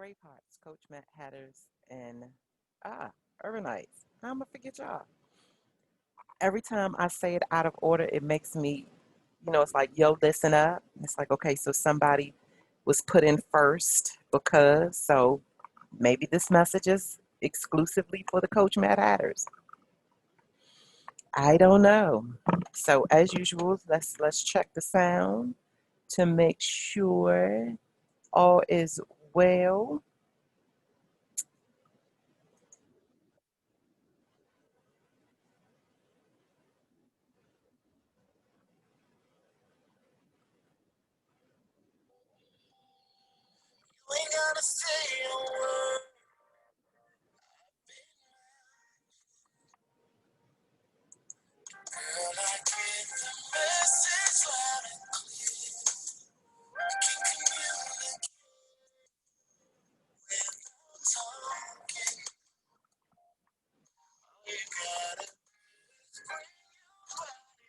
Bravehearts, Coach Matt Hatters, and Urbanites. How am I forget y'all? Every time I say it out of order, it makes me, it's like, yo, listen up. It's like, okay, so somebody was put in first because, so maybe this message is exclusively for the Coach Matt Hatters. I don't know. So as usual, let's check the sound to make sure all is well. We gotta say a word. Girl, I get the message loud and clear. We can communicate without talking. You gotta bring your body.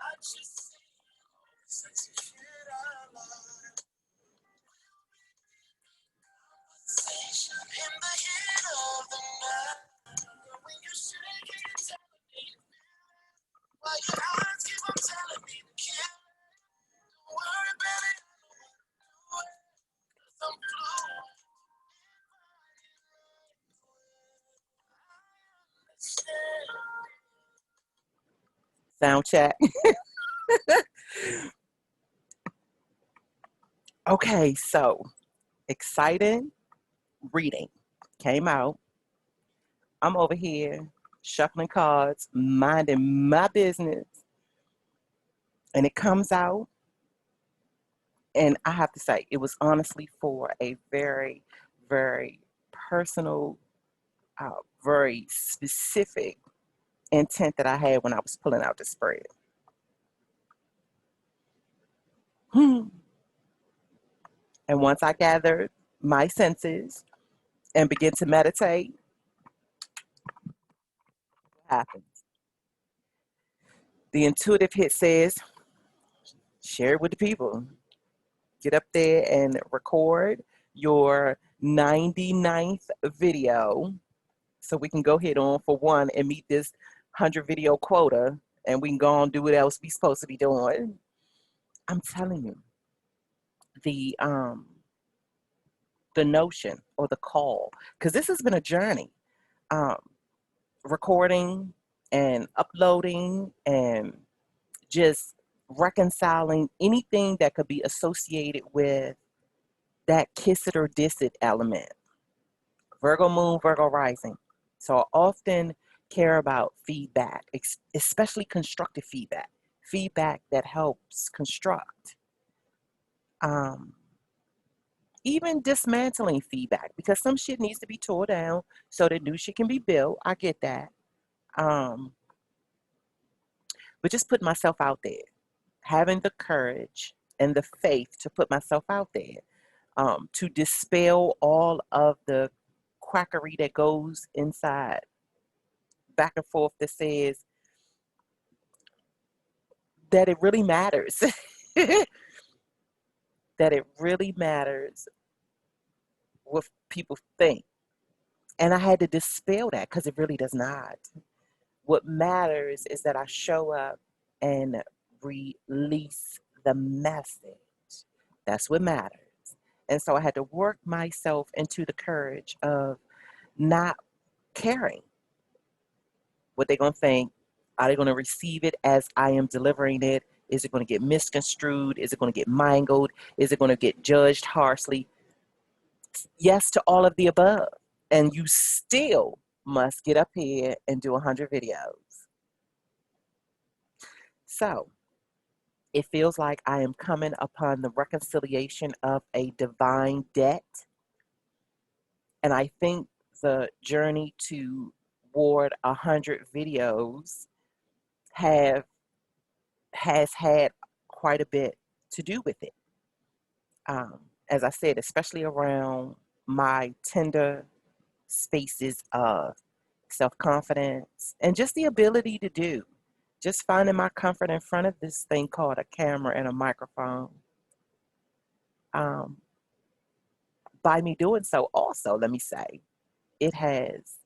I just see sexy shit I like. Sensation in the heat of the night. When you shake it, you're telling me. Why your eyes keep on telling me to kill. Don't worry, baby, I know what to do. 'Cause I'm fluid. Sound check. Okay, so exciting reading came out. I'm over here shuffling cards, minding my business, and it comes out. And I have to say, it was honestly for a very, very personal, very specific intent that I had when I was pulling out the spread. And once I gathered my senses and began to meditate, what happened? The intuitive hit says, share it with the people. Get up there and record your 99th video so we can go ahead on for one and meet this 100 video quota and we can go on and do what else we supposed to be doing. I'm telling you, the um the notion or the call, because this has been a journey, um, recording and uploading and just reconciling anything that could be associated with that kiss it or diss it element. Virgo moon, Virgo rising. So I often care about feedback, especially constructive feedback, feedback that helps construct. Um, Even dismantling feedback because some shit needs to be tore down so that new shit can be built. I get that. Um, but just put myself out there, having the courage and the faith to put myself out there, to dispel all of the quackery that goes inside back and forth that says that it really matters. That it really matters what people think. And I had to dispel that because it really does not. What matters is that I show up and release the message. That's what matters. And so I had to work myself into the courage of not caring what they're going to think. Are they going to receive it as I am delivering it? Is it going to get misconstrued? Is it going to get mangled? Is it going to get judged harshly? Yes to all of the above. And you still must get up here and do 100 videos. So it feels like I am coming upon the reconciliation of a divine debt. And I think the journey toward 100 videos have has had quite a bit to do with it. As I said, especially around my tender spaces of self confidence and just the ability to do. just finding my comfort in front of this thing called a camera and a microphone. By me doing so, also, let me say, it has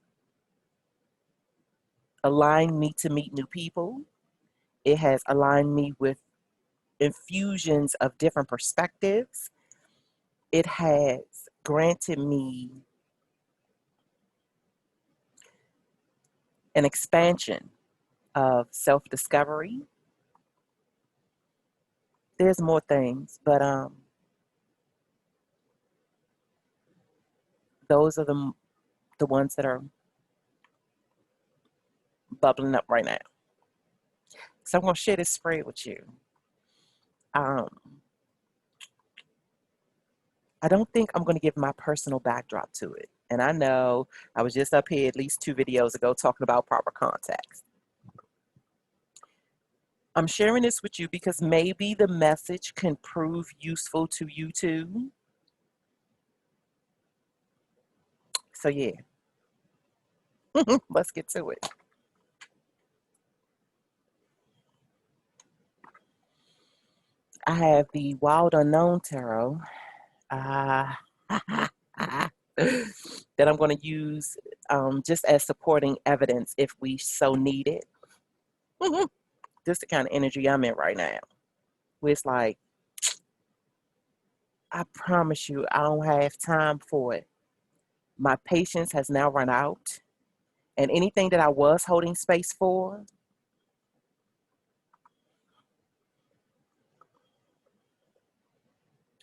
aligned me to meet new people. It has aligned me with infusions of different perspectives. It has granted me an expansion of self-discovery. There's more things, but those are the ones that are bubbling up right now. So I'm gonna share this spread with you. I don't think I'm gonna give my personal backdrop to it. And I know I was just up here at least 2 videos ago talking about proper context. I'm sharing this with you because maybe the message can prove useful to you too. So yeah, let's get to it. I have the Wild Unknown Tarot that I'm going to use just as supporting evidence if we so need it. This is the kind of energy I'm in right now, where it's like, I promise you, I don't have time for it. My patience has now run out, and anything that I was holding space for,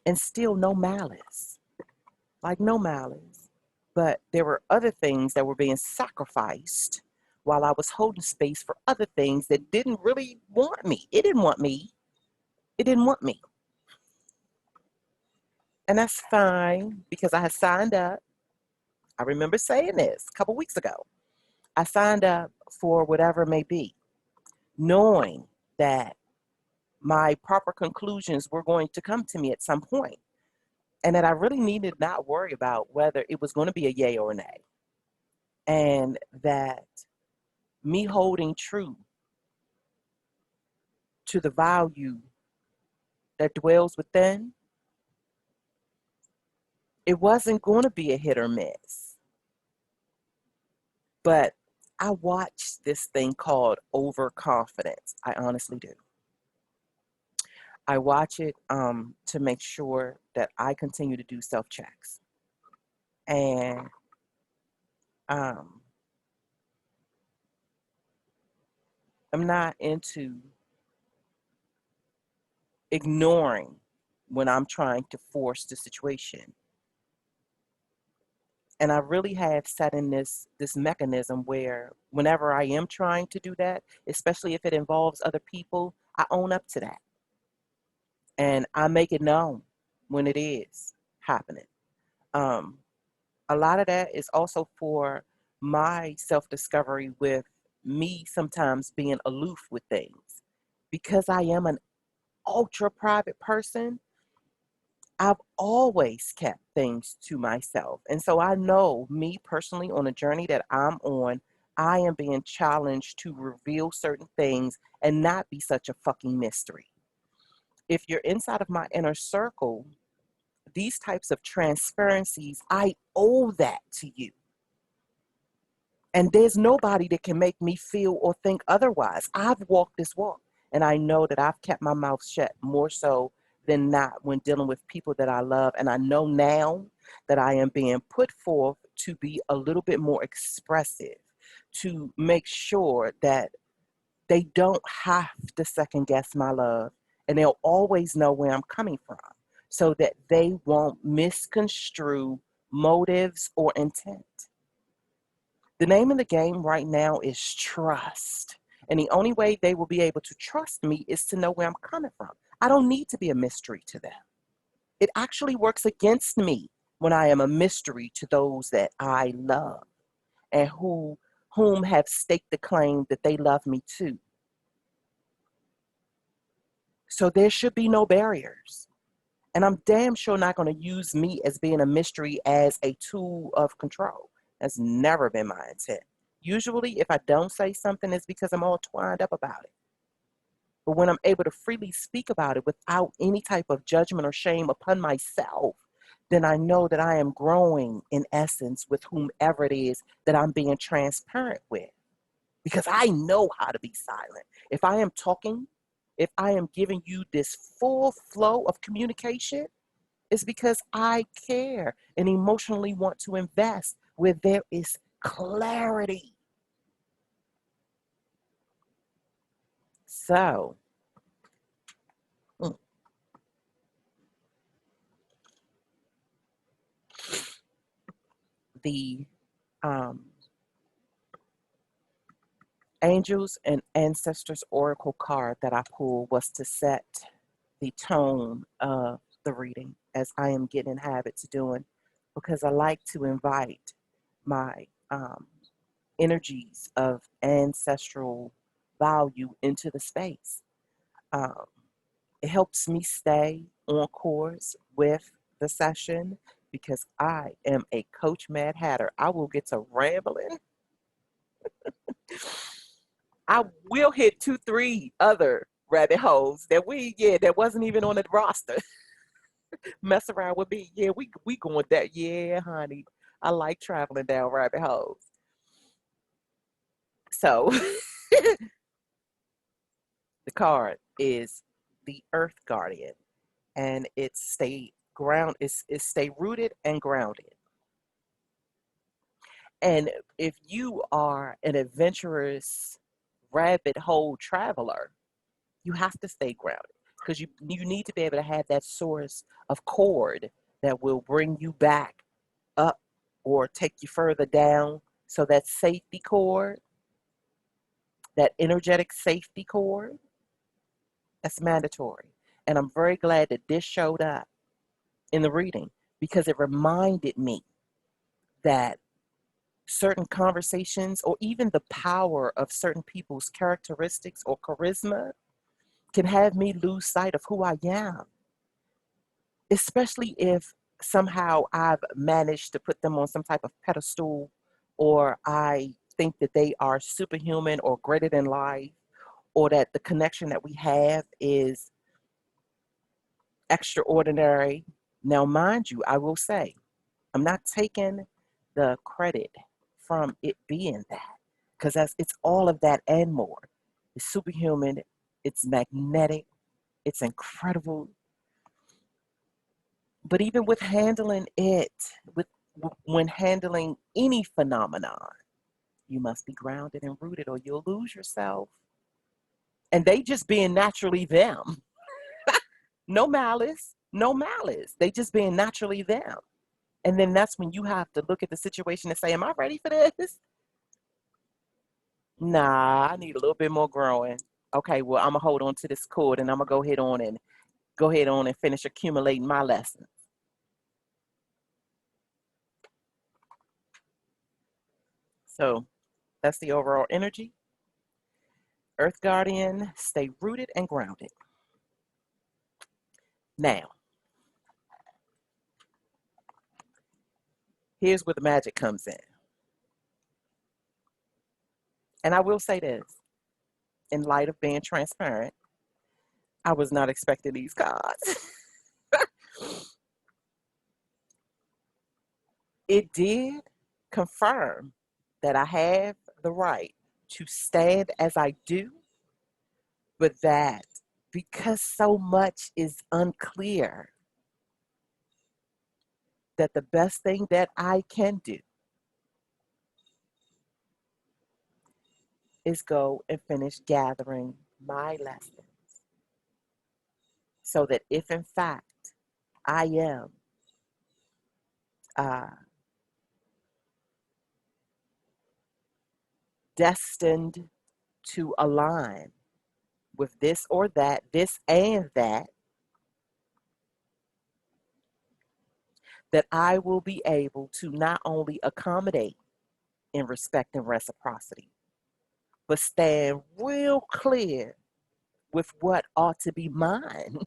and still no malice, like no malice. But there were other things that were being sacrificed while I was holding space for other things that didn't really want me. It didn't want me. It didn't want me. And that's fine because I had signed up. I remember saying this a couple weeks ago. I signed up for whatever it may be, knowing that my proper conclusions were going to come to me at some point, and that I really needed not worry about whether it was going to be a yay or a nay. And that me holding true to the value that dwells within, it wasn't going to be a hit or miss. But I watched this thing called overconfidence. I honestly do. I watch it to make sure that I continue to do self-checks. And I'm not into ignoring when I'm trying to force the situation. And I really have set in this mechanism where whenever I am trying to do that, especially if it involves other people, I own up to that. And I make it known when it is happening. A lot of that is also for my self-discovery with me sometimes being aloof with things. Because I am an ultra private person, I've always kept things to myself. And so I know me personally on a journey that I'm on, I am being challenged to reveal certain things and not be such a fucking mystery. If you're inside of my inner circle, these types of transparencies, I owe that to you. And there's nobody that can make me feel or think otherwise. I've walked this walk, and I know that I've kept my mouth shut more so than not when dealing with people that I love. And I know now that I am being put forth to be a little bit more expressive, to make sure that they don't have to second guess my love, and they'll always know where I'm coming from so that they won't misconstrue motives or intent. The name of the game right now is trust. And the only way they will be able to trust me is to know where I'm coming from. I don't need to be a mystery to them. It actually works against me when I am a mystery to those that I love and whom have staked the claim that they love me too. So there should be no barriers. And I'm damn sure not going to use me as being a mystery as a tool of control. That's never been my intent. Usually, if I don't say something, it's because I'm all twined up about it. But when I'm able to freely speak about it without any type of judgment or shame upon myself, then I know that I am growing in essence with whomever it is that I'm being transparent with. Because I know how to be silent. If I am talking, if I am giving you this full flow of communication, it's because I care and emotionally want to invest where there is clarity. So, the um, Angels and Ancestors Oracle card that I pulled was to set the tone of the reading, as I am getting in habit to doing, because I like to invite my energies of ancestral value into the space. Um, it helps me stay on course with the session because I am a Coach Mad Hatter. I will get to rambling. I will hit 2, 3 other rabbit holes that wasn't even on the roster. Mess around with me. Yeah, we going that. Yeah, honey. I like traveling down rabbit holes. So the card is the Earth Guardian, and it's stay rooted and grounded. And if you are an adventurous rabbit hole traveler, you have to stay grounded because you need to be able to have that source of cord that will bring you back up or take you further down. So that safety cord, that energetic safety cord, that's mandatory. And I'm very glad that this showed up in the reading because it reminded me that certain conversations or even the power of certain people's characteristics or charisma can have me lose sight of who I am, especially if somehow I've managed to put them on some type of pedestal or I think that they are superhuman or greater than life or that the connection that we have is extraordinary. Now, mind you, I will say, I'm not taking the credit from it being that because it's all of that and more. It's superhuman, it's magnetic, it's incredible. But even with handling it, with when handling any phenomenon, you must be grounded and rooted or you'll lose yourself. And they just being naturally them. No malice, no malice. They just being naturally them. And then that's when you have to look at the situation and say, am I ready for this? Nah, I need a little bit more growing. Okay, well, I'm gonna hold on to this cord and I'm gonna go ahead on and finish accumulating my lessons. So that's the overall energy. Earth Guardian, stay rooted and grounded. Now, here's where the magic comes in. And I will say this, in light of being transparent, I was not expecting these cards. It did confirm that I have the right to stand as I do, but that because so much is unclear, that the best thing that I can do is go and finish gathering my lessons so that if in fact I am uh, destined to align with this or that, this and that, that I will be able to not only accommodate in respect and reciprocity, but stand real clear with what ought to be mine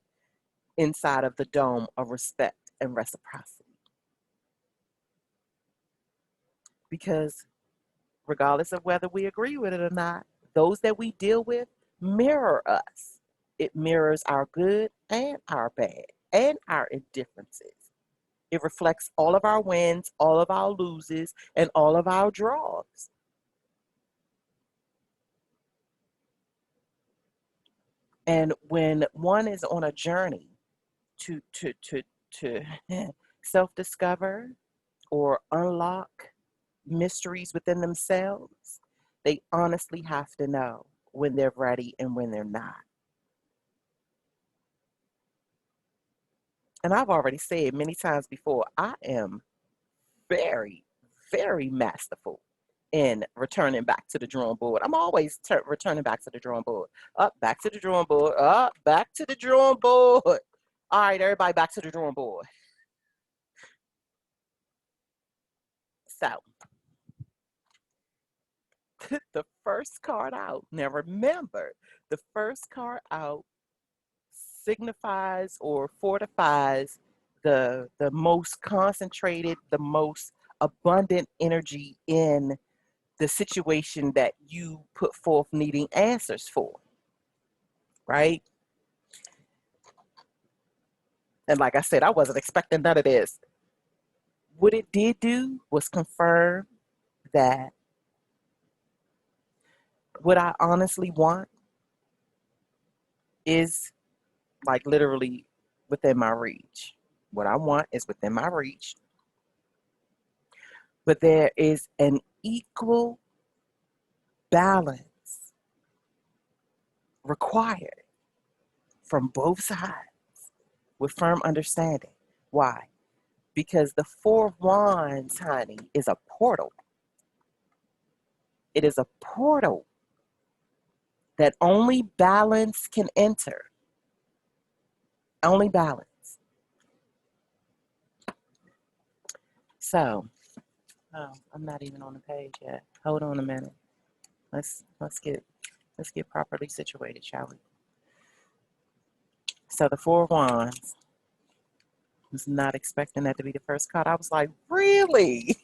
inside of the dome of respect and reciprocity. Because regardless of whether we agree with it or not, those that we deal with mirror us. It mirrors our good and our bad and our indifferences. It reflects all of our wins, all of our loses, and all of our draws. And when one is on a journey to self-discover or unlock mysteries within themselves, they honestly have to know when they're ready and when they're not. And I've already said many times before, I am very, very masterful in returning back to the drawing board. I'm always returning back to the drawing board. Up, back to the drawing board. Up, back to the drawing board. All right, everybody, back to the drawing board. So, the first card out. Now, remember, the first card out signifies or fortifies the most concentrated, the most abundant energy in the situation that you put forth needing answers for, right? And like I said, I wasn't expecting none of this. What it did do was confirm that what I honestly want is like literally within my reach. What I want is within my reach. But there is an equal balance required from both sides with firm understanding. Why? Because the Four of Wands, honey, is a portal. It is a portal that only balance can enter. Only balance. So, oh, I'm not even on the page yet. Hold on a minute. Let's get properly situated, shall we? So the Four of Wands. Was not expecting that to be the first card. I was like, really?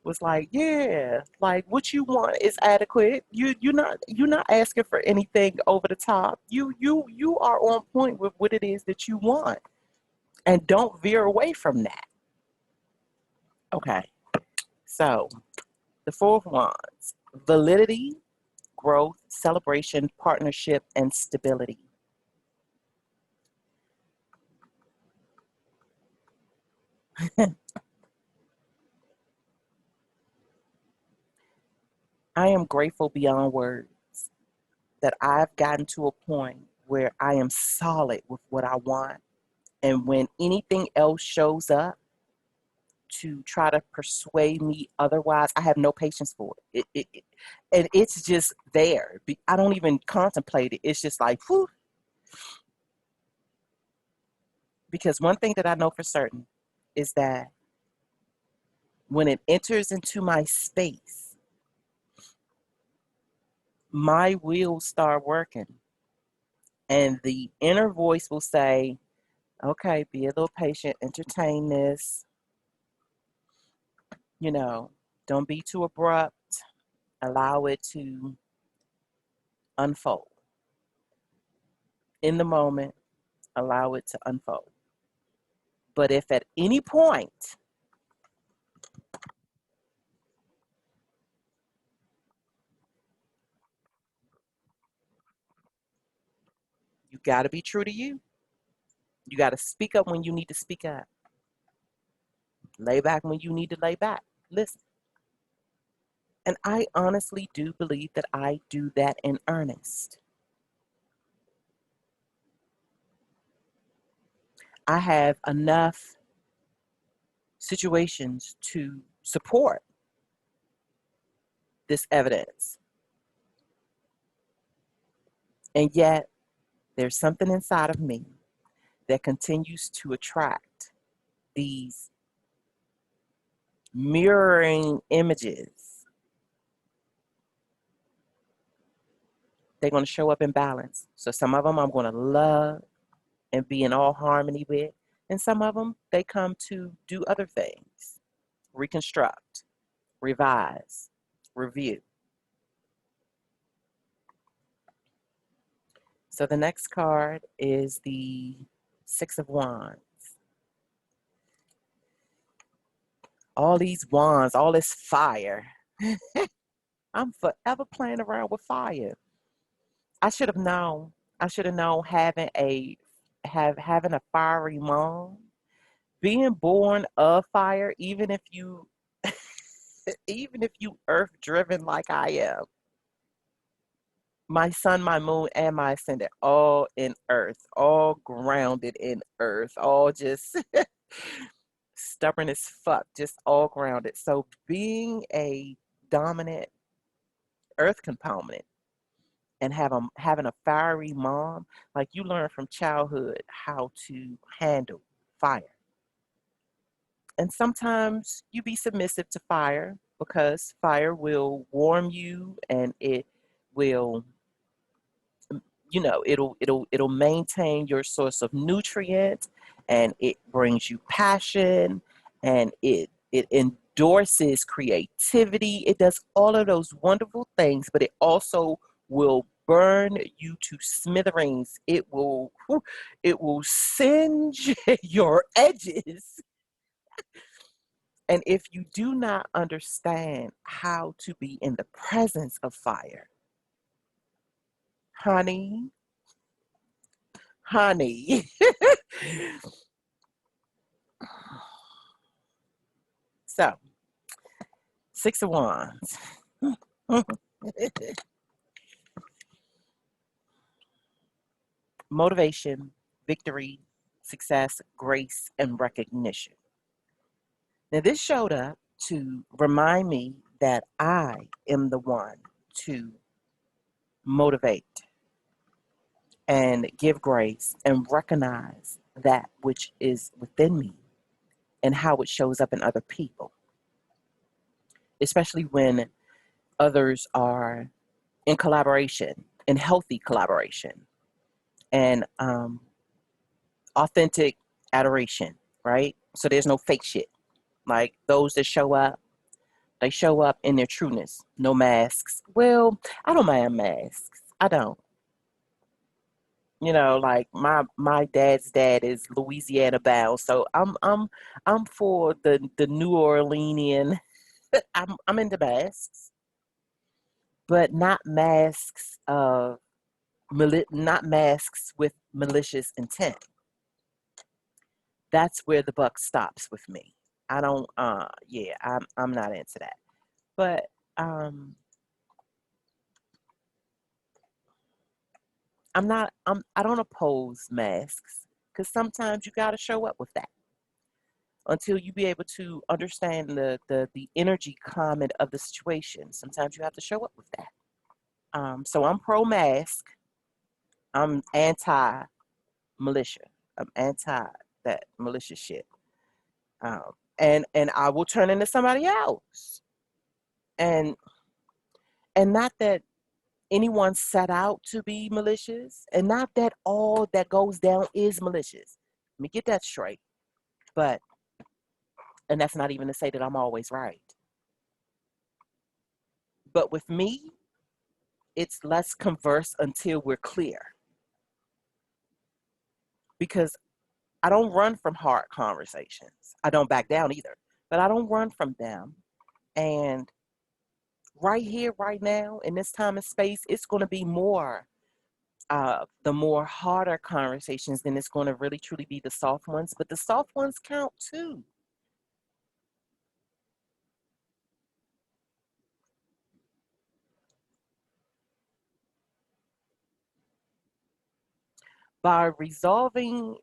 Was like, yeah, like what you want is adequate. You're not asking for anything over the top. You are on point with what it is that you want, and don't veer away from that. Okay, so the Four of Wands: validity, growth, celebration, partnership, and stability. I am grateful beyond words that I've gotten to a point where I am solid with what I want. And when anything else shows up to try to persuade me otherwise, I have no patience for it. And it's just there. I don't even contemplate it. It's just like, whew. Because one thing that I know for certain is that when it enters into my space, my wheels start working. And the inner voice will say, okay, be a little patient, entertain this, don't be too abrupt, allow it to unfold. In the moment, allow it to unfold. But if at any point you got to be true to you, you got to speak up when you need to speak up, lay back when you need to lay back. Listen. And I honestly do believe that I do that in earnest. I have enough situations to support this evidence. And yet, there's something inside of me that continues to attract these mirroring images. They're going to show up in balance. So some of them I'm going to love and be in all harmony with. And some of them, they come to do other things. Reconstruct, revise, review. So the next card is the Six of Wands. All these wands, all this fire. I'm forever playing around with fire. I should have known. I should have known having a fiery mom, being born of fire, even if you even if you earth driven like I am. My sun, my moon, and my ascendant, all in earth, all grounded in earth, all just stubborn as fuck, just all grounded. So being a dominant earth component and having a fiery mom, like you learn from childhood how to handle fire. And sometimes you be submissive to fire because fire will warm you and it will, it'll maintain your source of nutrients, and it brings you passion, and it endorses creativity. It does all of those wonderful things, but it also will burn you to smithereens. It will singe your edges. And if you do not understand how to be in the presence of fire, honey, honey. So, Six of Wands. Motivation, victory, success, grace, and recognition. Now, this showed up to remind me that I am the one to motivate and give grace and recognize that which is within me and how it shows up in other people, especially when others are in collaboration, in healthy collaboration, and authentic adoration, right? So there's no fake shit. Like those that show up, they show up in their trueness, no masks. Well, I don't mind masks. I don't. Like my dad's dad is Louisiana bound, so I'm for the New Orleanian. I'm into masks, but not masks of not masks with malicious intent. That's where the buck stops with me. I don't yeah, I'm not into that. But I don't oppose masks, because sometimes you got to show up with that until you be able to understand the energy climate of the situation. Sometimes you have to show up with that. So I'm pro mask. I'm anti militia. I'm anti that malicious shit. And I will turn into somebody else. And not that anyone set out to be malicious, and not that all that goes down is malicious. Let me get that straight. And that's not even to say that I'm always right. But with me, it's let's converse until we're clear. Because I don't run from hard conversations. I don't back down either, but I don't run from them. And right here, right now, in this time and space, it's going to be more, the more harder conversations than it's going to really truly be the soft ones. But the soft ones count too. By resolving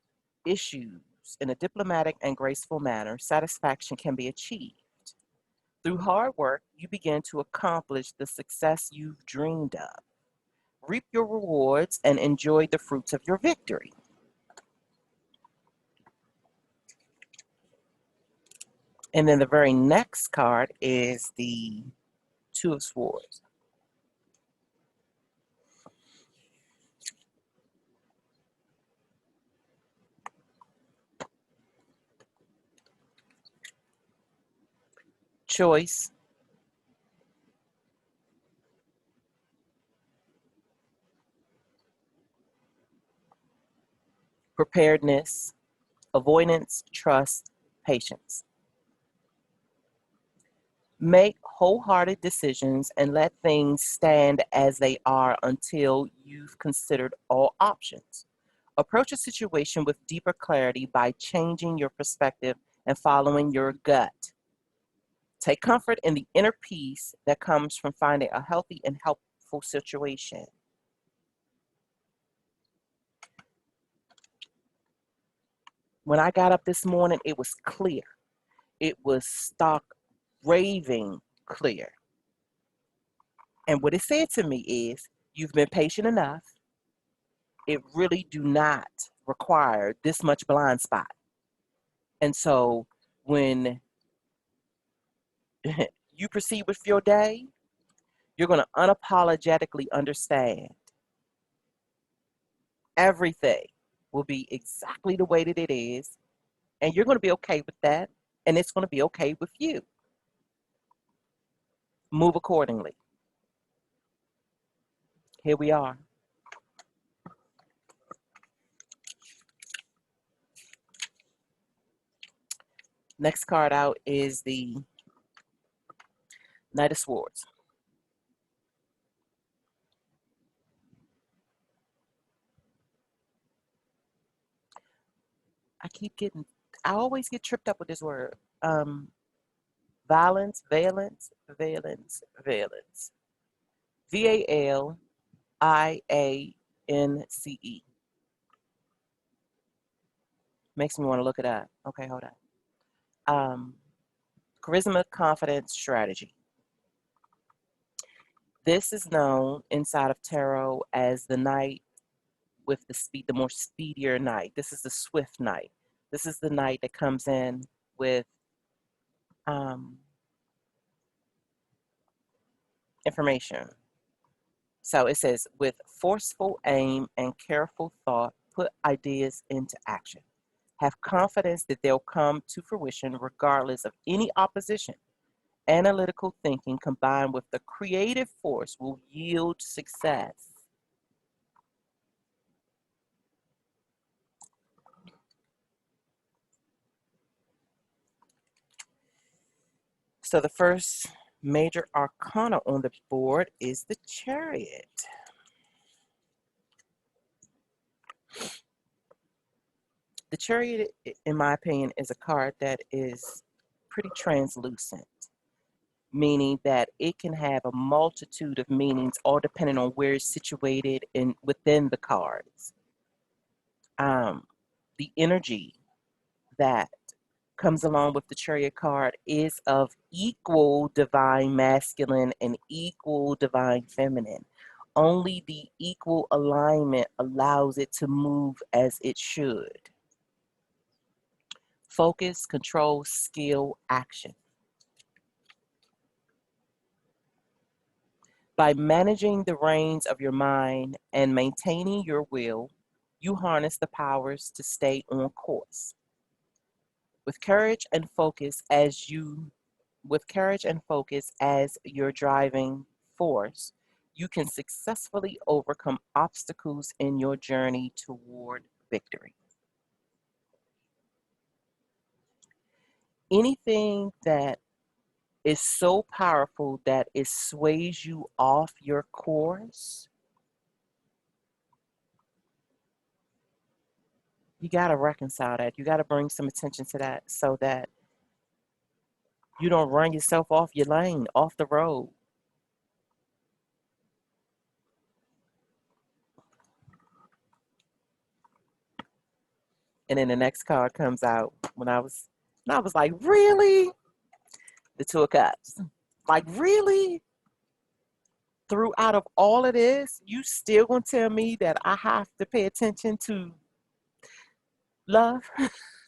issues in a diplomatic and graceful manner, satisfaction can be achieved. Through hard work, you begin to accomplish the success you've dreamed of. Reap your rewards and enjoy the fruits of your victory. And then the very next card is the Two of Swords. Choice, preparedness, avoidance, trust, patience. Make wholehearted decisions and let things stand as they are until you've considered all options. Approach a situation with deeper clarity by changing your perspective and following your gut. Take comfort in the inner peace that comes from finding a healthy and helpful situation. When I got up this morning, it was clear. It was stark raving clear. And what it said to me is, you've been patient enough. It really do not require this much blind spot. And so when you proceed with your day, you're going to unapologetically understand everything will be exactly the way that it is. And you're going to be okay with that. And it's going to be okay with you. Move accordingly. Here we are. Next card out is the Knight of Swords. I always get tripped up with this word. Valence, valence, valence, valence. VALIANCE. Makes me want to look it up. Okay, hold on. Charisma, confidence, strategy. This is known inside of tarot as the knight with the more speedier knight. This is the swift knight. This is the knight that comes in with information. So it says, with forceful aim and careful thought, put ideas into action. Have confidence that they'll come to fruition regardless of any opposition. Analytical thinking combined with the creative force will yield success. So the first major arcana on the board is the Chariot. The Chariot, in my opinion, is a card that is pretty translucent, meaning that it can have a multitude of meanings, all depending on where it's situated within the cards. The energy that comes along with the Chariot card is of equal divine masculine and equal divine feminine. Only the equal alignment allows it to move as it should. Focus, control, skill, action. By managing the reins of your mind and maintaining your will, you harness the powers to stay on course. With courage and focus as your driving force, you can successfully overcome obstacles in your journey toward victory. Anything that is so powerful that it sways you off your course, you got to reconcile that. You got to bring some attention to that so that you don't run yourself off your lane, off the road. And then the next card comes out when I was like, really? The Two of Cups. Like, really? Throughout of all of this, you still gonna tell me that I have to pay attention to love?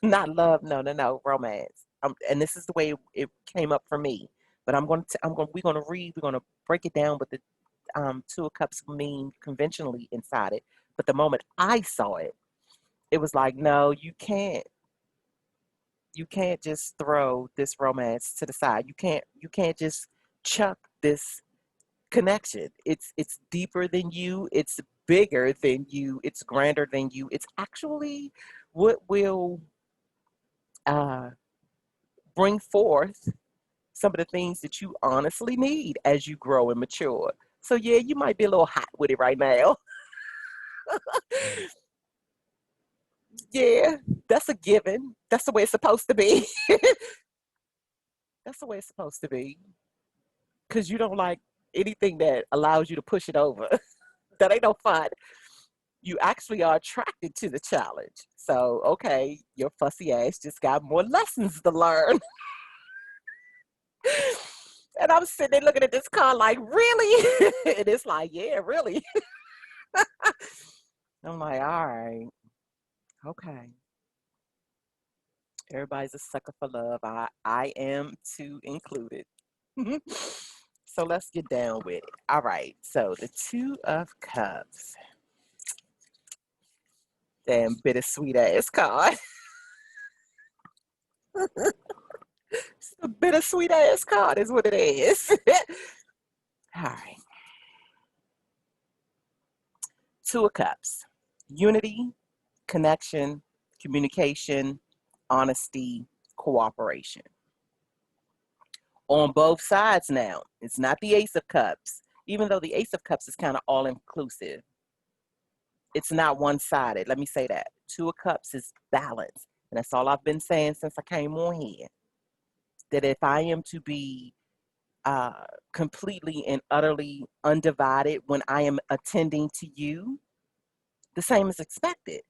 Not love, no, romance. And this is the way it came up for me. But we're gonna break it down with the Two of Cups mean conventionally inside it. But the moment I saw it, it was like, no, you can't just throw this romance to the side. You can't just chuck this connection. It's deeper than you. It's bigger than you. It's grander than you. It's actually what will bring forth some of the things that you honestly need as you grow and mature. So yeah, you might be a little hot with it right now. Yeah, that's a given. That's the way it's supposed to be. That's the way it's supposed to be. Because you don't like anything that allows you to push it over. That ain't no fun. You actually are attracted to the challenge. So, okay, your fussy ass just got more lessons to learn. And I'm sitting there looking at this car like, really? And it's like, yeah, really. I'm like, all right, okay. Everybody's a sucker for love. I am too included. So let's get down with it. All right. So the Two of Cups. Damn bittersweet ass card. It's a bittersweet ass card is what it is. All right. Two of Cups. Unity, connection, communication, honesty, cooperation. On both sides now. It's not the Ace of Cups. Even though the Ace of Cups is kind of all inclusive. It's not one-sided. Let me say that. Two of Cups is balance. And that's all I've been saying since I came on here. That if I am to be completely and utterly undivided when I am attending to you, the same is expected.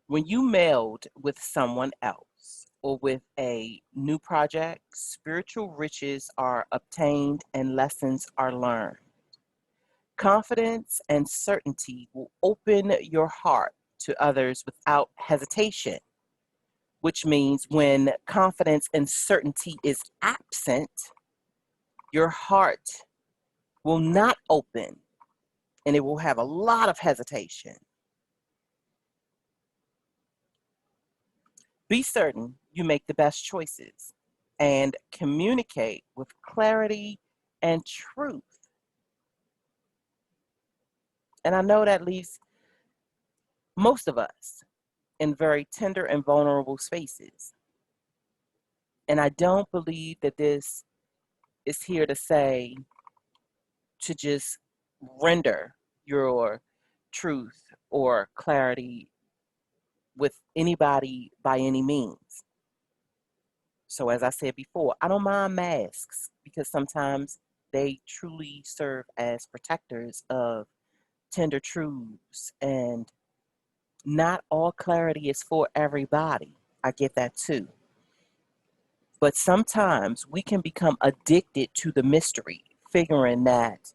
When you meld with someone else or with a new project, spiritual riches are obtained and lessons are learned. Confidence and certainty will open your heart to others without hesitation, which means when confidence and certainty is absent, your heart will not open and it will have a lot of hesitation. Be certain you make the best choices and communicate with clarity and truth. And I know that leaves most of us in very tender and vulnerable spaces. And I don't believe that this is here to say to just render your truth or clarity with anybody by any means. So as I said before, I don't mind masks because sometimes they truly serve as protectors of tender truths, and not all clarity is for everybody. I get that too. But sometimes we can become addicted to the mystery, figuring that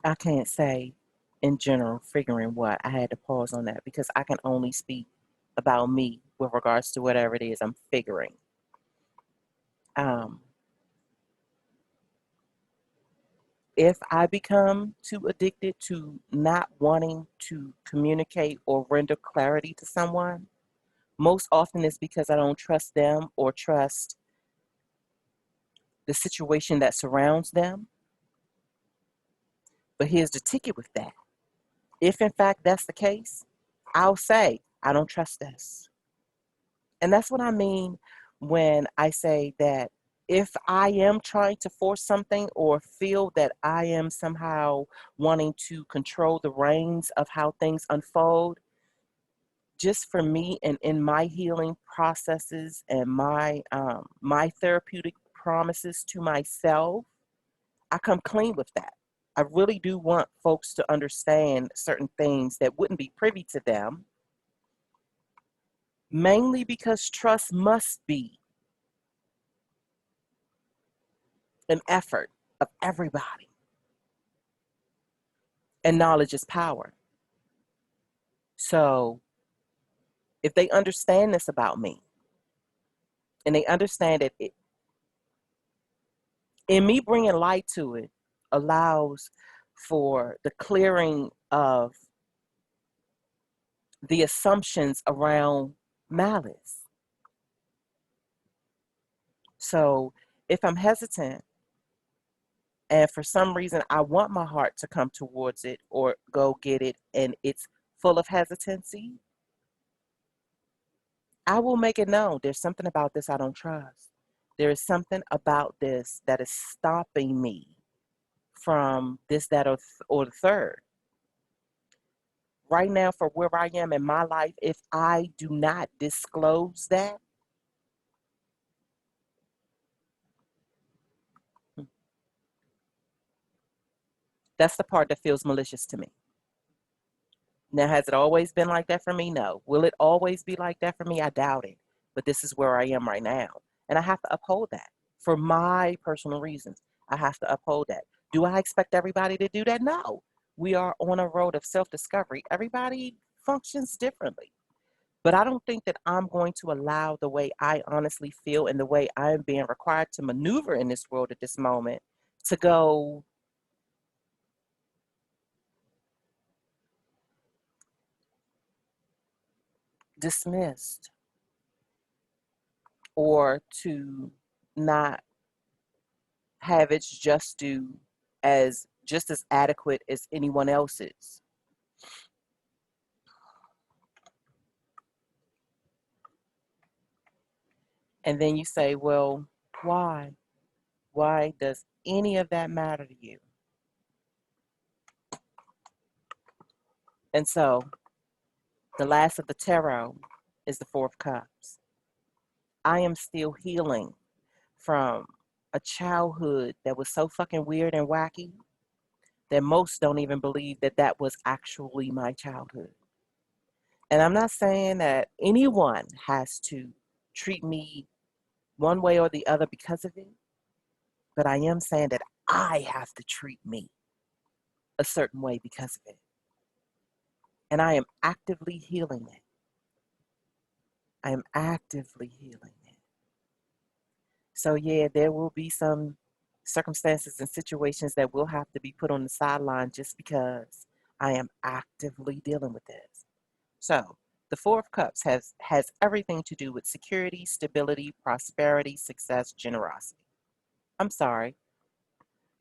I can't say in general, figuring what. I had to pause on that because I can only speak about me with regards to whatever it is I'm figuring. If I become too addicted to not wanting to communicate or render clarity to someone, most often it's because I don't trust them or trust the situation that surrounds them. But here's the ticket with that. If in fact that's the case, I'll say, I don't trust this. And that's what I mean when I say that if I am trying to force something or feel that I am somehow wanting to control the reins of how things unfold, just for me and in my healing processes and my therapeutic promises to myself, I come clean with that. I really do want folks to understand certain things that wouldn't be privy to them, mainly because trust must be an effort of everybody. And knowledge is power. So if they understand this about me, and they understand that in me bringing light to it allows for the clearing of the assumptions around malice. So if I'm hesitant and for some reason I want my heart to come towards it or go get it and it's full of hesitancy, I will make it known there's something about this I don't trust. There is something about this that is stopping me from this, that, or the third. Right now, for where I am in my life, if I do not disclose that, that's the part that feels malicious to me. Now, has it always been like that for me? No. Will it always be like that for me? I doubt it. But this is where I am right now. And I have to uphold that for my personal reasons. I have to uphold that. Do I expect everybody to do that? No. We are on a road of self discovery. Everybody functions differently. But I don't think that I'm going to allow the way I honestly feel and the way I am being required to maneuver in this world at this moment to go dismissed or to not have its just due as just as adequate as anyone else's. And then you say, well, why? Why does any of that matter to you? And so the last of the tarot is the Four of Cups. I am still healing from a childhood that was so fucking weird and wacky that most don't even believe that that was actually my childhood. And I'm not saying that anyone has to treat me one way or the other because of it, but I am saying that I have to treat me a certain way because of it. And I am actively healing it. I am actively healing it. So, yeah, there will be some circumstances and situations that will have to be put on the sideline just because I am actively dealing with this. So, the Four of Cups has everything to do with security, stability, prosperity, success, generosity. I'm sorry.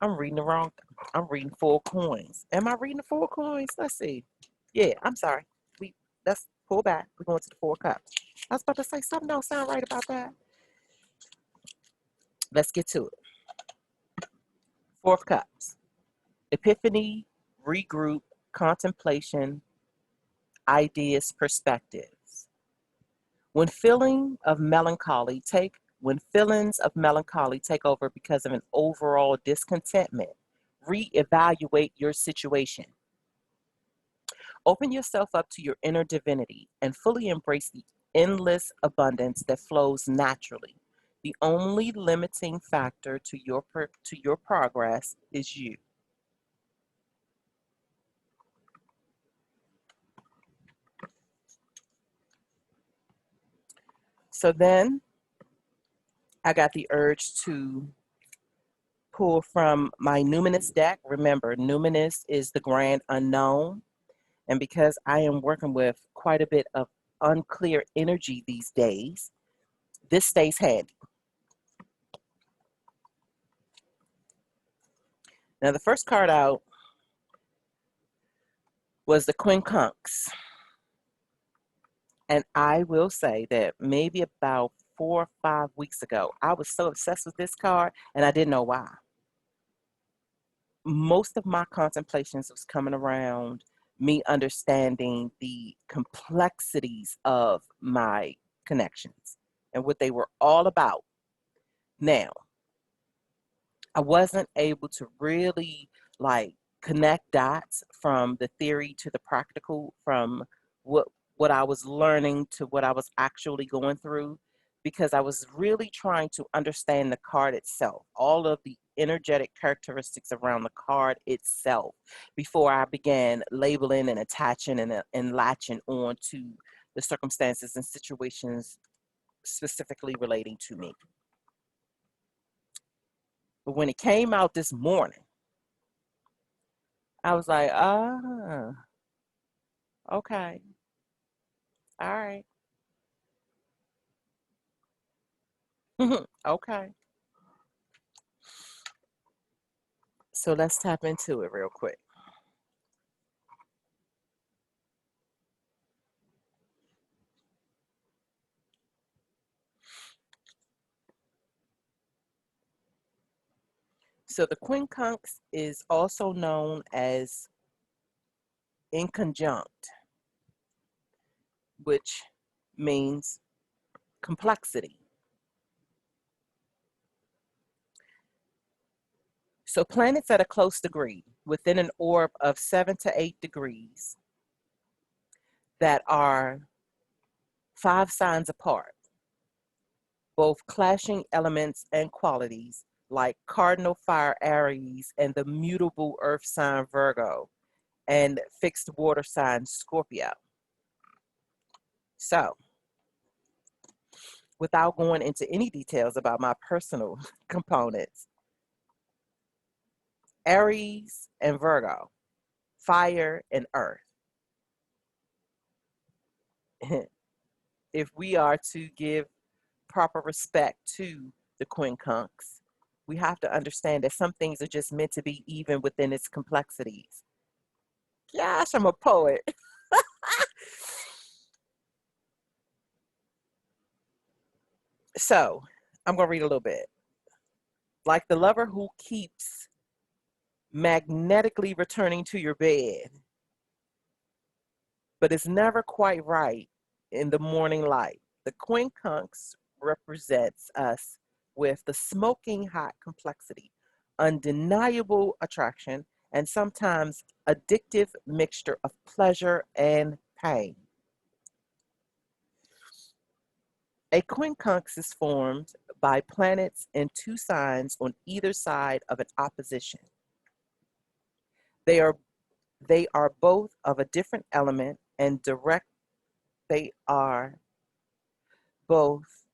I'm reading the wrong. I'm reading Four Coins. Am I reading the Four Coins? Let's see. Yeah, I'm sorry. Let's pull back. We're going to the Four Cups. I was about to say something don't sound right about that. Let's get to it. Four of Cups. Epiphany, regroup, contemplation, ideas, perspectives. When feelings of melancholy take over because of an overall discontentment, reevaluate your situation. Open yourself up to your inner divinity and fully embrace the endless abundance that flows naturally. The only limiting factor to your progress is you. So then I got the urge to pull from my Numinous deck. Remember, Numinous is the grand unknown. And because I am working with quite a bit of unclear energy these days, this stays handy. Now, the first card out was the Quincunx. And I will say that maybe about 4 or 5 weeks ago, I was so obsessed with this card and I didn't know why. Most of my contemplations was coming around me understanding the complexities of my connections and what they were all about. Now, I wasn't able to really like connect dots from the theory to the practical, from what I was learning to what I was actually going through, because I was really trying to understand the card itself, all of the energetic characteristics around the card itself, before I began labeling and attaching and latching on to the circumstances and situations specifically relating to me. But when it came out this morning, I was like, okay. All right. Okay. So let's tap into it real quick. So the quincunx is also known as inconjunct, which means complexity. So planets at a close degree within an orb of 7 to 8 degrees that are 5 signs apart, both clashing elements and qualities like cardinal fire Aries and the mutable earth sign Virgo and fixed water sign Scorpio. So, without going into any details about my personal components, Aries and Virgo, fire and earth. If we are to give proper respect to the quincunx, we have to understand that some things are just meant to be even within its complexities. Gosh, I'm a poet. So, I'm going to read a little bit. Like the lover who keeps magnetically returning to your bed, but it's never quite right in the morning light. The quincunx represents us with the smoking hot complexity, undeniable attraction, and sometimes addictive mixture of pleasure and pain. A quincunx is formed by planets in 2 signs on either side of an opposition. They are they are both of a different element and direct they are both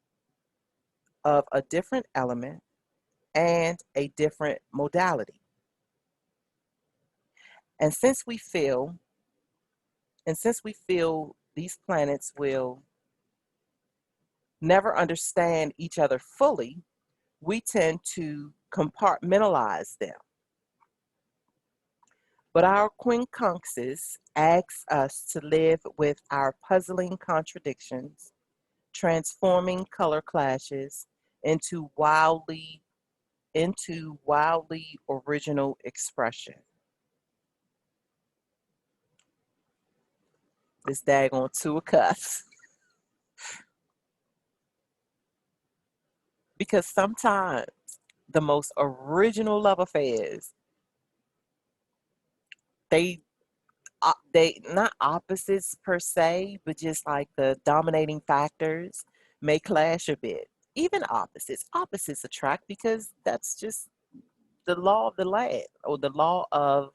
of a different element and a different modality. And since we feel these planets will never understand each other fully, we tend to compartmentalize them. But our quincunxes asks us to live with our puzzling contradictions, transforming color clashes into wildly original expression. This daggone 2 of cups. Because sometimes the most original love affairs, they not opposites per se, but just like the dominating factors may clash a bit. Even opposites attract because that's just the law of the land or the law of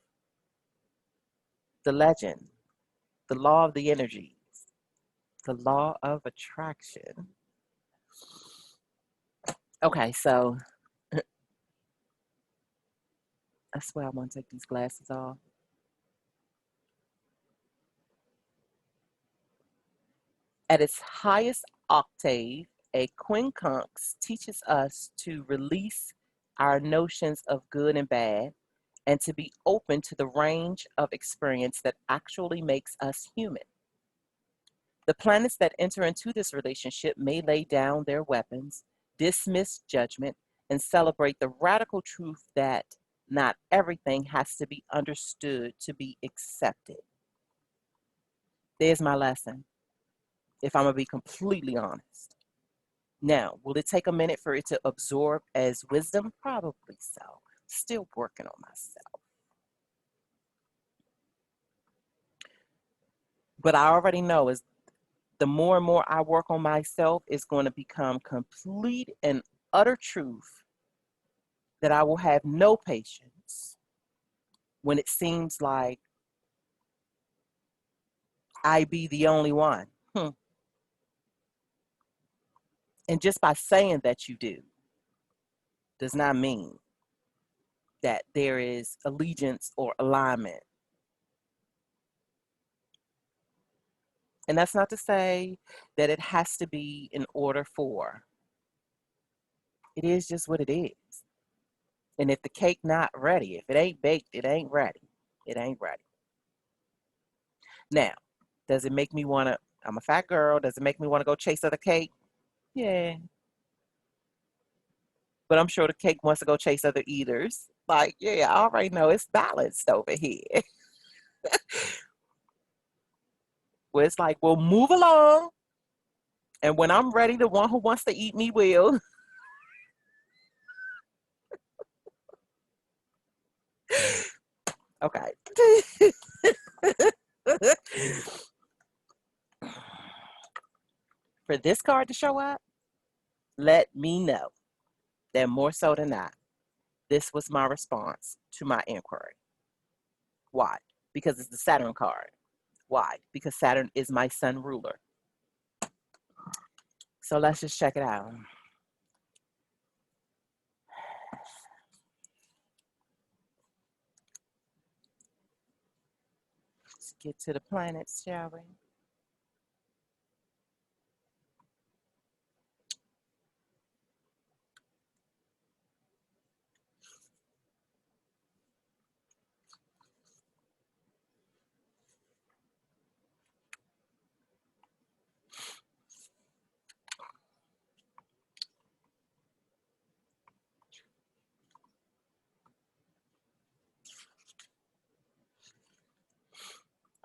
the legend, the law of the energies, the law of attraction. Okay, so I swear I want to take these glasses off. At its highest octave, a quincunx teaches us to release our notions of good and bad and to be open to the range of experience that actually makes us human. The planets that enter into this relationship may lay down their weapons, dismiss judgment, and celebrate the radical truth that not everything has to be understood to be accepted. There's my lesson, if I'm going to be completely honest. Now, will it take a minute for it to absorb as wisdom? Probably so. Still working on myself. But I already know is the more and more I work on myself, it's going to become complete and utter truth that I will have no patience when it seems like I be the only one. And just by saying that you do does not mean that there is allegiance or alignment. And that's not to say that it has to be in order for. It is just what it is. And if the cake not ready, if it ain't baked, it ain't ready. It ain't ready. Now, does it make me want to, I'm a fat girl, does it make me want to go chase other cake? Yeah. But I'm sure the cake wants to go chase other eaters. Like, yeah, I already know it's balanced over here. Well, it's like, well, move along. And when I'm ready, the one who wants to eat me will. Okay. For this card to show up, let me know that more so than not, this was my response to my inquiry. Why? Because it's the Saturn card. Why? Because Saturn is my sun ruler. So let's just check it out. Let's get to the planets, shall we?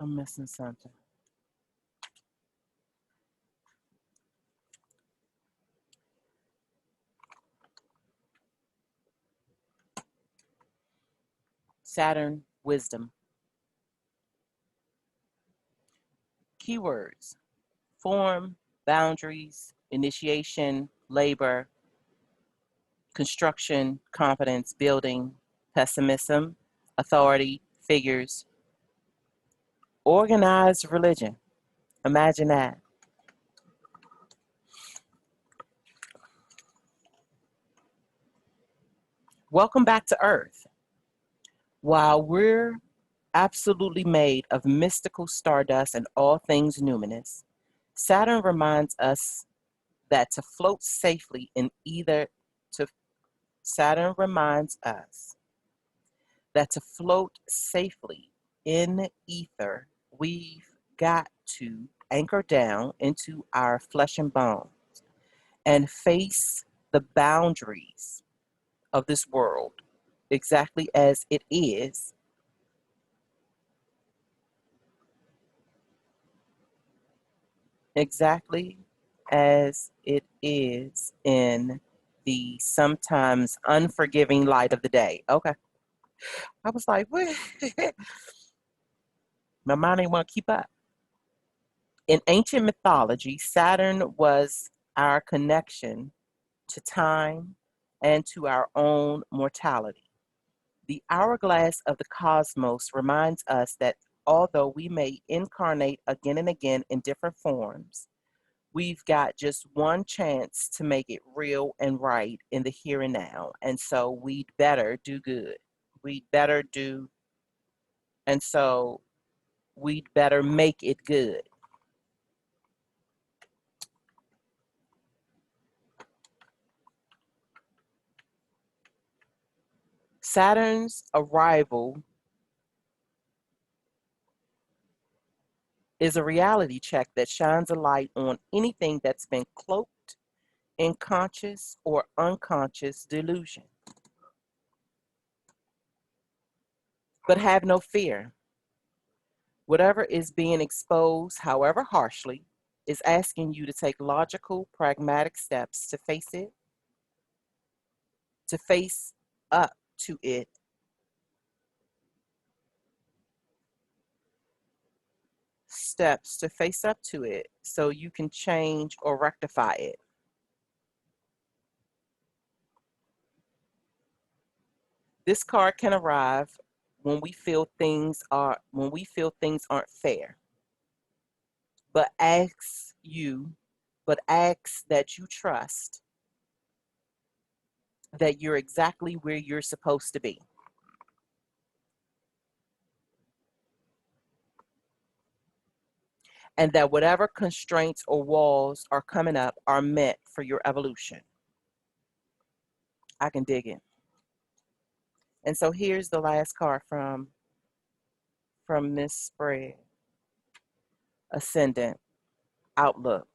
I'm missing something. Saturn, wisdom. Keywords: form, boundaries, initiation, labor, construction, confidence, building, pessimism, authority, figures, organized religion. Imagine that. Welcome back to Earth. While we're absolutely made of mystical stardust and all things numinous, Saturn reminds us that to float safely in either to Saturn reminds us that to float safely in ether, we've got to anchor down into our flesh and bone and face the boundaries of this world exactly as it is. Exactly as it is in the sometimes unforgiving light of the day. Okay. I was like, what? My mind ain't want to keep up. In ancient mythology, Saturn was our connection to time and to our own mortality. The hourglass of the cosmos reminds us that although we may incarnate again and again in different forms, we've got just one chance to make it real and right in the here and now. And so we'd better do good. We'd better do, and so we'd better make it good. Saturn's arrival is a reality check that shines a light on anything that's been cloaked in conscious or unconscious delusion. But have no fear. Whatever is being exposed, however harshly, is asking you to take logical, pragmatic steps to face it, to face up to it, steps to face up to it so you can change or rectify it. This card can arrive when we feel things aren't fair. But asks that you trust that you're exactly where you're supposed to be. and that whatever constraints or walls are coming up are meant for your evolution. I can dig it. And so here's the last card from this spread. Ascendant, outlook.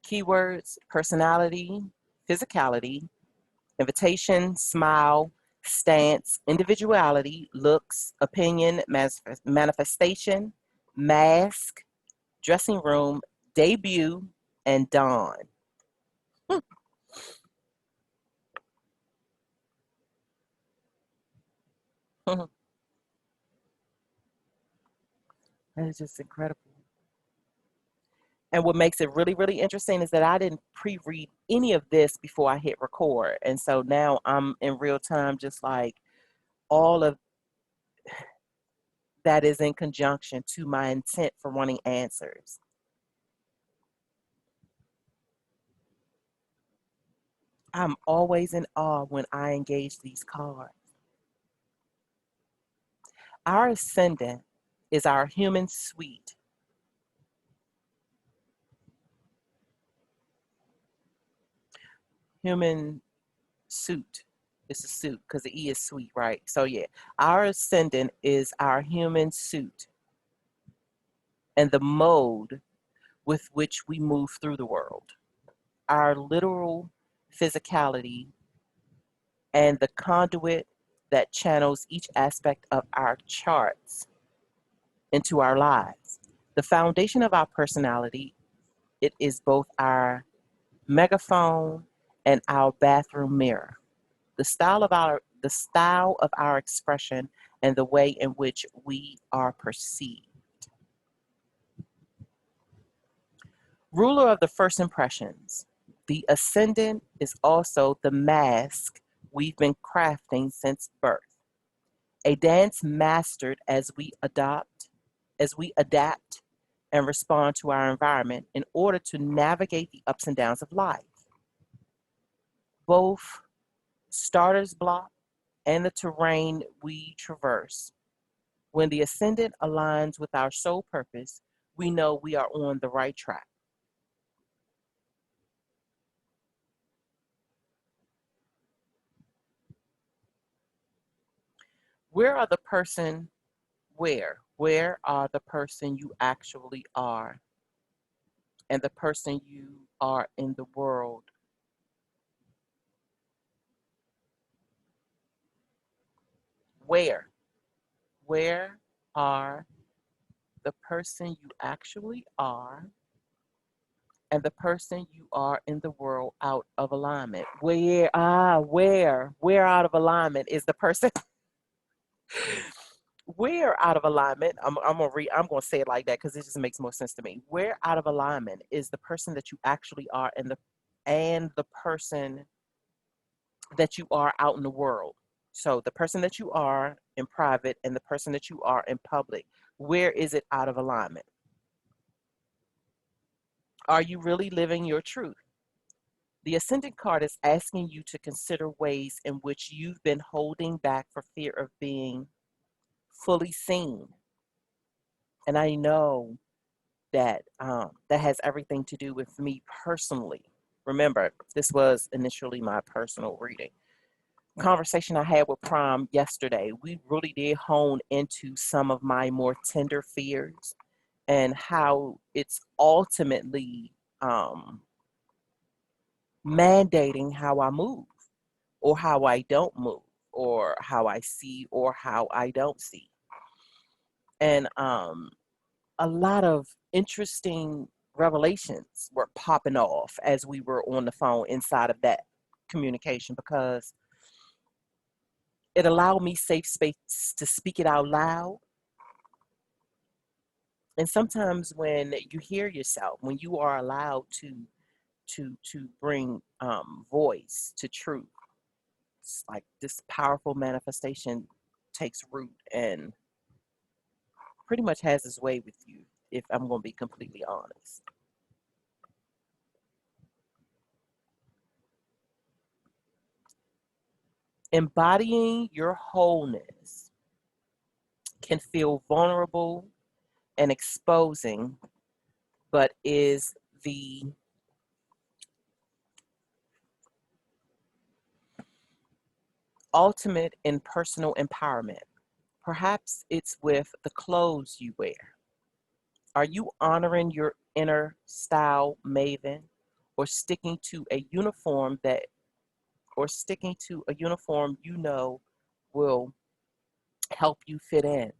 Keywords: personality, physicality, invitation, smile, stance, individuality, looks, opinion, manifestation, mask, dressing room, debut, and dawn. That is just incredible. And what makes it really, really interesting is that I didn't pre-read any of this before I hit record. And so now I'm in real time, just like all of that is in conjunction to my intent for wanting answers. I'm always in awe when I engage these cards. Our ascendant is our human suite. Human suit. It's a suit because the E is sweet, right? So yeah, our ascendant is our human suit and the mode with which we move through the world. Our literal physicality and the conduit that channels each aspect of our charts into our lives. The foundation of our personality, it is both our megaphone and our bathroom mirror. The style of our expression and the way in which we are perceived. Ruler of the first impressions. The ascendant is also the mask we've been crafting since birth. A dance mastered as we adapt and respond to our environment in order to navigate the ups and downs of life. Both starter's block and the terrain we traverse. When the ascendant aligns with our soul purpose, we know we are on the right track. Where are the person Where are the person you actually are and the person you are in the world? Where? Where are the person you actually are and the person you are in the world out of alignment? Where out of alignment is the person? Where out of alignment? I'm gonna say it like that because it just makes more sense to me. Where out of alignment is the person that you actually are and the person that you are out in the world. So the person that you are in private and the person that you are in public, where is it out of alignment? Are you really living your truth? The Ascendant card is asking you to consider ways in which you've been holding back for fear of being fully seen. And I know that that has everything to do with me personally. Remember, this was initially my personal reading. Conversation I had with Prom yesterday, we really did hone into some of my more tender fears and how it's ultimately mandating how I move or how I don't move or how I see or how I don't see. And a lot of interesting revelations were popping off as we were on the phone inside of that communication because it allowed me safe space to speak it out loud. And sometimes when you hear yourself, when you are allowed to bring voice to truth, it's like this powerful manifestation takes root and pretty much has his way with you, if I'm going to be completely honest. Embodying your wholeness can feel vulnerable and exposing, but is the ultimate in personal empowerment. Perhaps it's with the clothes you wear. Are you honoring your inner style maven, or sticking to a uniform you know will help you fit in?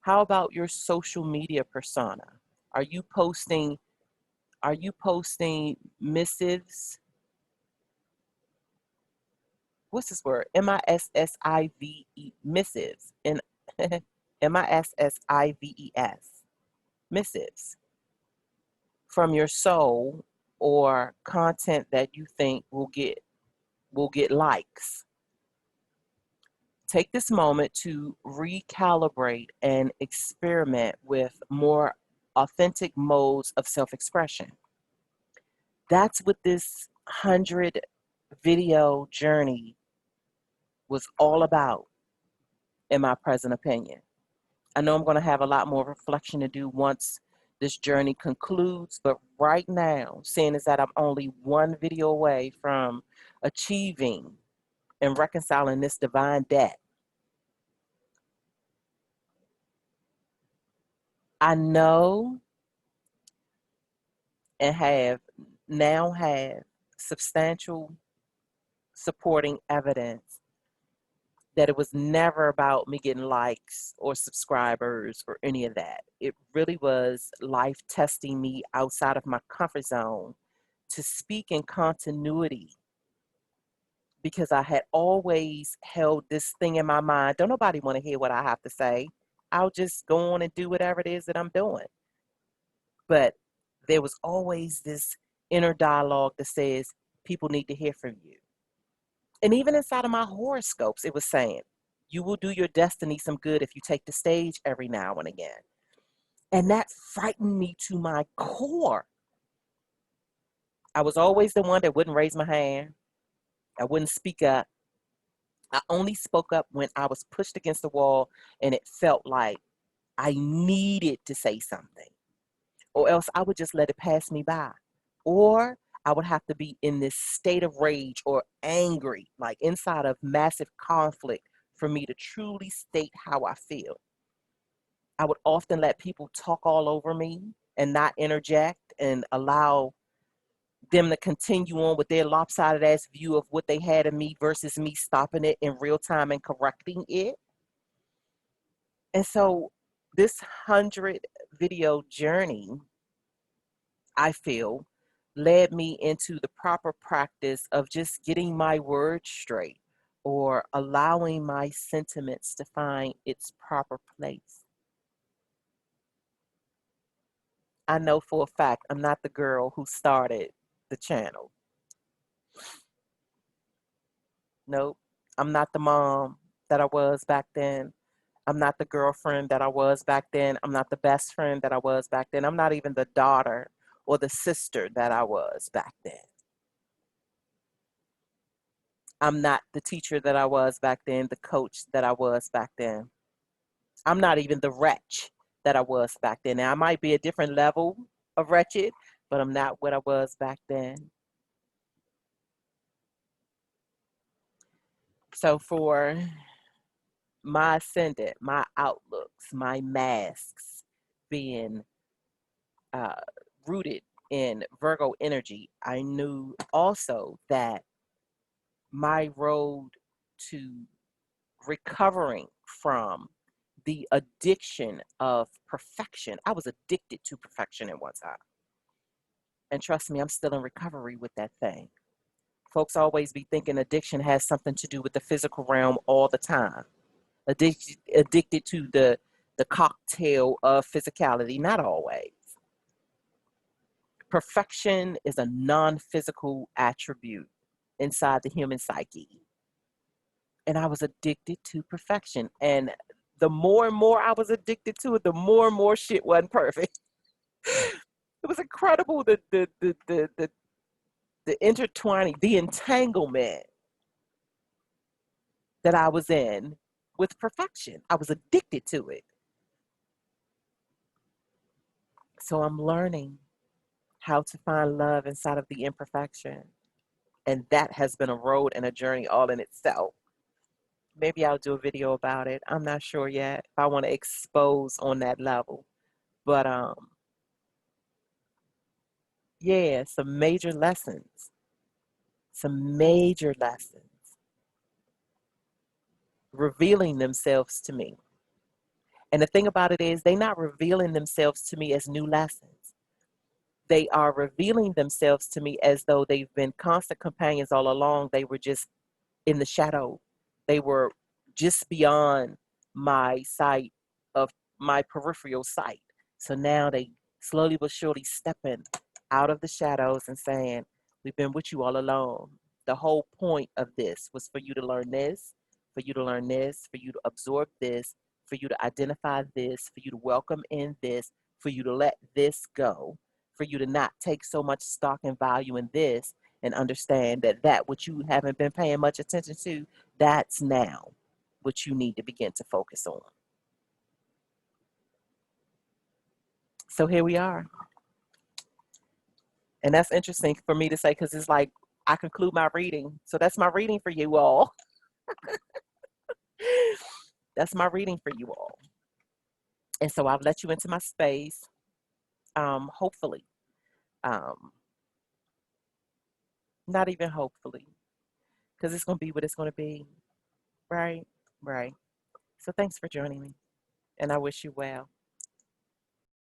How about your social media persona? Are you posting missives? What's this word? M-I-S-S-I-V-E, missives, and M-I-S-S-I-V-E-S, missives from your soul, or content that you think will get likes? Take this moment to recalibrate and experiment with more authentic modes of self-expression. That's what this 100 video journey was all about, in my present opinion. I know I'm going to have a lot more reflection to do once this journey concludes, but right now, seeing as that I'm only one video away from achieving and reconciling this divine debt, I know and now have substantial supporting evidence that it was never about me getting likes or subscribers or any of that. It really was life testing me outside of my comfort zone to speak in continuity, because I had always held this thing in my mind. Don't nobody want to hear what I have to say. I'll just go on and do whatever it is that I'm doing. But there was always this inner dialogue that says people need to hear from you. And even inside of my horoscopes, it was saying, you will do your destiny some good if you take the stage every now and again. And that frightened me to my core. I was always the one that wouldn't raise my hand. I wouldn't speak up. I only spoke up when I was pushed against the wall and it felt like I needed to say something, or else I would just let it pass me by. Or I would have to be in this state of rage or angry, like inside of massive conflict, for me to truly state how I feel. I would often let people talk all over me and not interject and allow them to continue on with their lopsided ass view of what they had of me versus me stopping it in real time and correcting it. And so this 100 video journey, I feel, led me into the proper practice of just getting my words straight, or allowing my sentiments to find its proper place. I know for a fact I'm not the girl who started the channel. Nope. I'm not the mom that I was back then. I'm not the girlfriend that I was back then. I'm not the best friend that I was back then. I'm not even the daughter or the sister that I was back then. I'm not the teacher that I was back then, the coach that I was back then. I'm not even the wretch that I was back then. Now, I might be a different level of wretched, but I'm not what I was back then. So for my ascendant, my outlooks, my masks being rooted in Virgo energy, I knew also that my road to recovering from the addiction of perfection, I was addicted to perfection at one time. And trust me, I'm still in recovery with that thing. Folks always be thinking addiction has something to do with the physical realm all the time. Addicted to the cocktail of physicality, not always. Perfection is a non-physical attribute inside the human psyche. And I was addicted to perfection. And the more and more I was addicted to it, the more and more shit wasn't perfect. It was incredible, the intertwining, the entanglement that I was in with perfection. I was addicted to it. So I'm learning how to find love inside of the imperfection. And that has been a road and a journey all in itself. Maybe I'll do a video about it. I'm not sure yet if I want to expose on that level. But yeah, some major lessons. Some major lessons revealing themselves to me. And the thing about it is, they're not revealing themselves to me as new lessons. They are revealing themselves to me as though they've been constant companions all along. They were just in the shadow. They were just beyond my sight of my peripheral sight. So now they slowly but surely stepping out of the shadows and saying, we've been with you all along. The whole point of this was for you to learn this, for you to learn this, for you to absorb this, for you to identify this, for you to welcome in this, for you to let this go, for you to not take so much stock and value in this, and understand that which you haven't been paying much attention to, that's now what you need to begin to focus on. So here we are. And that's interesting for me to say, because it's like I conclude my reading. So that's my reading for you all. That's my reading for you all. And so I've let you into my space, hopefully. Not even hopefully, because it's going to be what it's going to be. Right? Right. So thanks for joining me. And I wish you well.